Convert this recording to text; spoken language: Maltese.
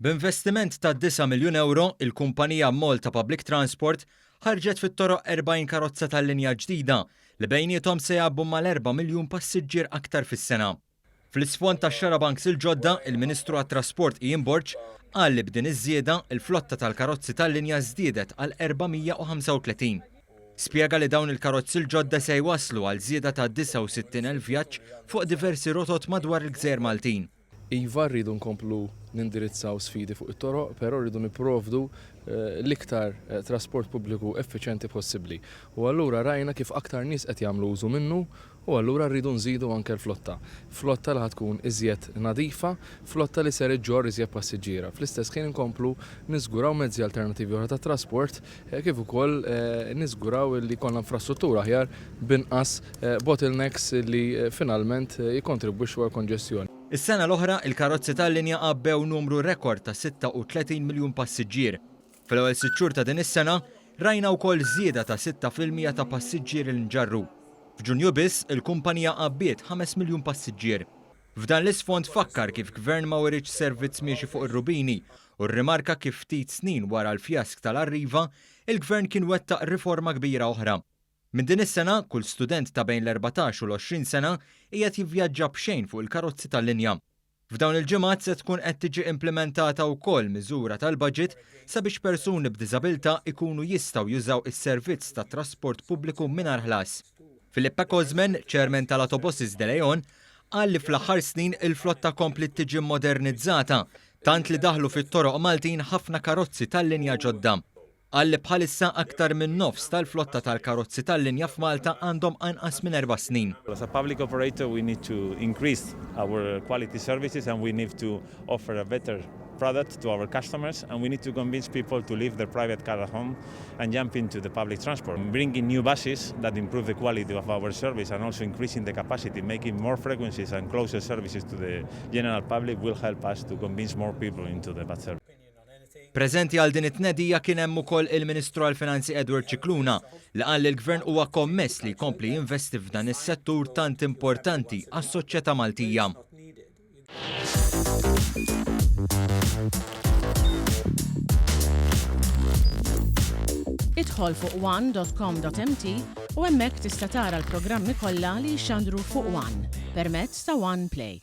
B'investiment ta' 9 miljun euro, il-kumpanija Malta Public Transport ħarġet fit-toroq 40 karozza tal-linja ġdida li bejniethom se jgħabbu mal-4 miljun passiġġier aktar fis-sena. Fl-isfond tax-xarabanks il-ġodda, il-Ministru għat-Trasport Ian Borg qal li b'din iż-żieda il-flotta tal-karozzi tal-linja żdiedet għal 435. Spjega li dawn il-karozzi l-ġodda se jwasslu għal żieda ta' 69,000 vjaġġ fuq diversi rotot madwar il-Gżejjer Maltin. Iva rridu nkomplu nindirizzaw sfidi fuq it-toroq, però rridu nipprovdu l-iktar trasport pubbliku effiċjenti possibbli. U allura rajna kif aktar nies qed jagħmlu użu minnu u allura rridu nżidu anke l-flotta. Flotta li tkun iżjed nadifa, flotta li ser iġġor iżjed passiġġiera. Fl-istess ħin inkomplu niżguraw mezzi alternattivi oħra ta' trasport kif ukoll niżguraw li jkollna infrastruttura aħjar binqas bottlenecks li finalment jikkontribwixxu għal konġestjoni. Is-sena l-oħra il-karozzi tal-linja qabbew numru rekord ta' 36 miljun passiġġier. Fl-ewwel 6 xhur ta' din is-sena rajna wkoll żieda ta' 6% ta' passiġġieri li nġarru. F'Ġunju biss il-kumpanija qabbiet 5 miljun passiġġier. F'dan l-isfond fakkar kif gvern ma weritx servizz miexi fuq ir-Rubini u rrimarka kif ftit snin wara l-fjask tal-Arriva il-gvern kien wettaq riforma kbira oħra. Min din is-sena kull student ta' bejn l-14 u l-20 sena qiegħed jivvjaġġa b'xejn fuq il-karozzi tal-linja. F'dawn il-ġimgħat se tkun qed tiġi implementata wkoll miżura tal-baġit sabiex persuni b'diżabilità ikunu jistgħu jużaw is-servizz tat-trasport pubbliku mingħajr ħlas. Filippa Kozmen, chairman tal-Autobuses de Leon, qal li fl-aħħar snin il-flotta kompli tiġi modernizzata, tant li daħlu fit-toroq Maltin ħafna karozzi tal-linja ġodda. Qal li bħalissa aktar minn nofs tal-flotta tal-karozzi tal-linja f'Malta għandhom anqas minn 4 snin. As a public operator we need to increase our quality services and we need to offer a better product to our customers and we need to convince people to leave their private car at home and jump into the public transport. Bringing new buses that improve the quality of our service and also increasing the capacity, making more frequencies and closer services to the general public will help us to convince more people into the bus service. Preżenti għal din it-tnedija kien hemm ukoll il-Ministru għall-Finanzi Edward Cicluna li qal li l-Gvern huwa kommess li jkompli jinvesti f'dan is-settur tant importanti għas-soċjetà Maltija. Idħol fuq one.com.mt u hemmhekk tista' tara l-programmi kollha li jxandru fuq One permezz ta' One Play.